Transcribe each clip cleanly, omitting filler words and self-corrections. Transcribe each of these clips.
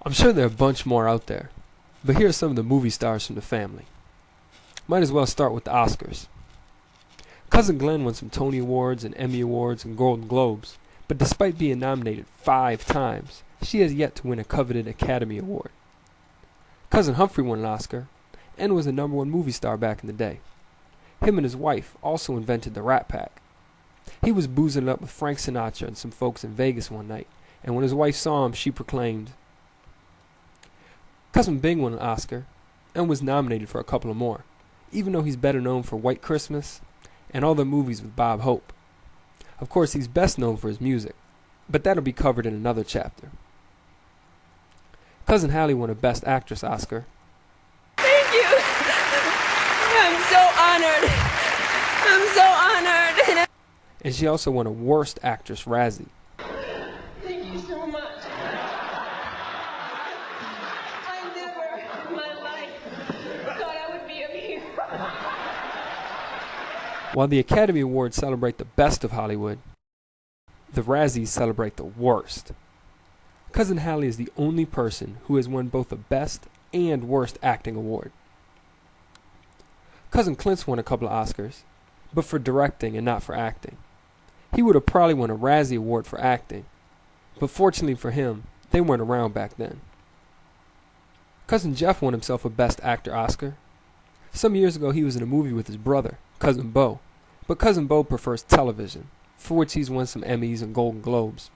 I'm sure there are a bunch more out there, but here are some of the movie stars from the family. Might as well start with the Oscars. Cousin Glenn won some Tony Awards and Emmy Awards and Golden Globes, but despite being nominated 5 times, she has yet to win a coveted Academy Award. Cousin Humphrey won an Oscar, and was the #1 movie star back in the day. Him and his wife also invented the Rat Pack. He was boozing it up with Frank Sinatra and some folks in Vegas one night, and when his wife saw him, she proclaimed. Cousin Bing won an Oscar, and was nominated for a couple of more, even though he's better known for White Christmas and all the movies with Bob Hope. Of course, he's best known for his music, but that'll be covered in another chapter. Cousin Hallie won a Best Actress Oscar. Thank you. I'm so honored. I'm so honored. And she also won a Worst Actress Razzie. Thank you so much. I never in my life thought I would be up here. While the Academy Awards celebrate the best of Hollywood, the Razzies celebrate the worst. Cousin Hallie is the only person who has won both the Best and Worst Acting Award. Cousin Clint's won a couple of Oscars, but for directing and not for acting. He would have probably won a Razzie Award for acting, but fortunately for him, they weren't around back then. Cousin Jeff won himself a Best Actor Oscar. Some years ago he was in a movie with his brother, Cousin Bo, but Cousin Bo prefers television, for which he's won some Emmys and Golden Globes.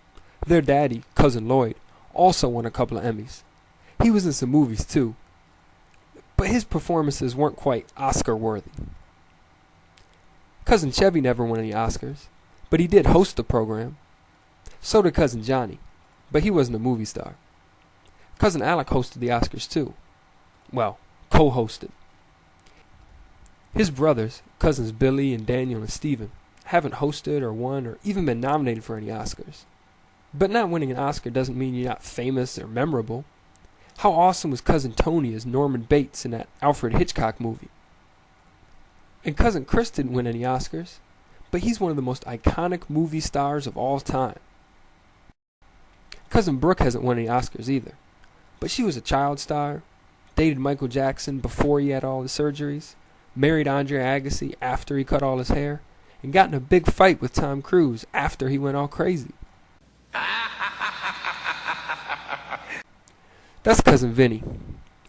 Their daddy, Cousin Lloyd, also won a couple of Emmys. He was in some movies too, but his performances weren't quite Oscar-worthy. Cousin Chevy never won any Oscars, but he did host the program. So did Cousin Johnny, but he wasn't a movie star. Cousin Alec hosted the Oscars too. Well, co-hosted. His brothers, Cousins Billy and Daniel and Steven, haven't hosted or won or even been nominated for any Oscars. But not winning an Oscar doesn't mean you're not famous or memorable. How awesome was Cousin Tony as Norman Bates in that Alfred Hitchcock movie? And Cousin Chris didn't win any Oscars, but he's one of the most iconic movie stars of all time. Cousin Brooke hasn't won any Oscars either, but she was a child star, dated Michael Jackson before he had all his surgeries, married Andre Agassi after he cut all his hair, and got in a big fight with Tom Cruise after he went all crazy. That's Cousin Vinny.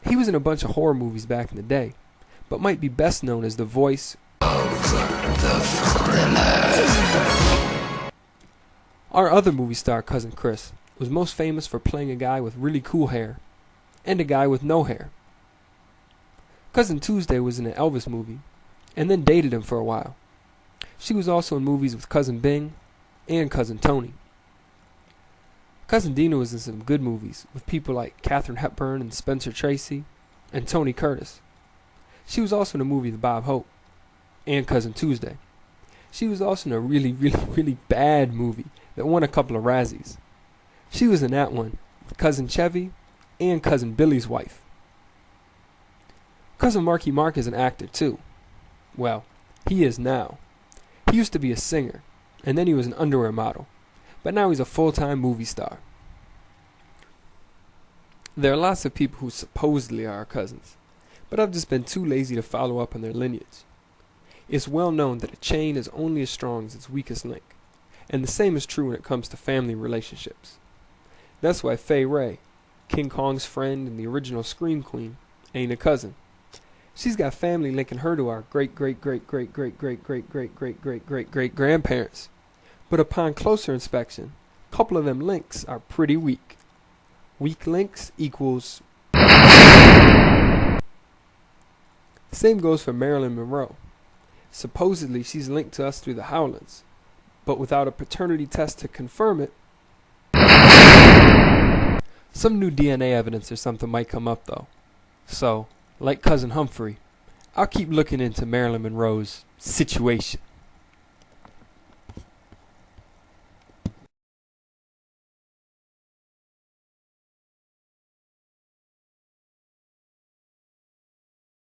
He was in a bunch of horror movies back in the day, but might be best known as the voice of the Thriller. Our other movie star, Cousin Chris, was most famous for playing a guy with really cool hair and a guy with no hair. Cousin Tuesday was in an Elvis movie and then dated him for a while. She was also in movies with Cousin Bing and Cousin Tony. Cousin Dina was in some good movies with people like Katharine Hepburn and Spencer Tracy and Tony Curtis. She was also in a movie with Bob Hope and Cousin Tuesday. She was also in a really bad movie that won a couple of Razzies. She was in that one with Cousin Chevy and Cousin Billy's wife. Cousin Marky Mark is an actor too. Well, he is now. He used to be a singer, and then he was an underwear model, but now he's a full-time movie star. There are lots of people who supposedly are our cousins, but I've just been too lazy to follow up on their lineage. It's well known that a chain is only as strong as its weakest link, and the same is true when it comes to family relationships. That's why Fay Wray, King Kong's friend and the original Scream Queen, ain't a cousin. She's got family linking her to our great-great-great-great-great-great-great-great-great-great-grandparents. But upon closer inspection, a couple of them links are pretty weak. Weak links equals... Same goes for Marilyn Monroe. Supposedly she's linked to us through the Howlands, but without a paternity test to confirm it. Some new DNA evidence or something might come up though. So, like Cousin Humphrey, I'll keep looking into Marilyn Monroe's situation.